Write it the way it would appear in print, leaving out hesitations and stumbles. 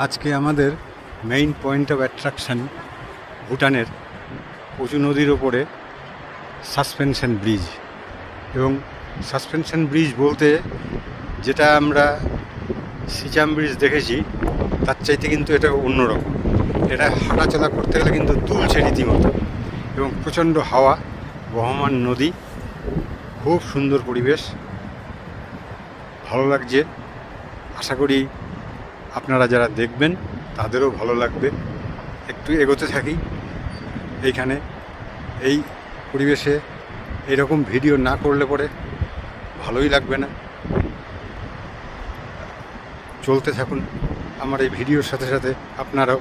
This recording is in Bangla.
আজকে আমাদের মেইন পয়েন্ট অফ অ্যাট্রাকশান ভুটানের পচু নদীর ওপরে সাসপেনশন ব্রিজ। এবং সাসপেনশন ব্রিজ বলতে যেটা আমরা সিচাম ব্রিজ দেখেছি তার চাইতে কিন্তু এটা অন্যরকম। এটা হাঁটাচলা করতে গেলে কিন্তু দুলছে রীতিমতো, এবং প্রচণ্ড হাওয়া, বহমান নদী, খুব সুন্দর পরিবেশ, ভালো লাগছে। আশা করি আপনারা যারা দেখবেন তাদেরও ভালো লাগবে। একটু এগোতে থাকি। এইখানে এই পরিবেশে এরকম ভিডিও না করলে পরে ভালোই লাগবে না। চলতে থাকুন আমার এই ভিডিওর সাথে সাথে আপনারাও।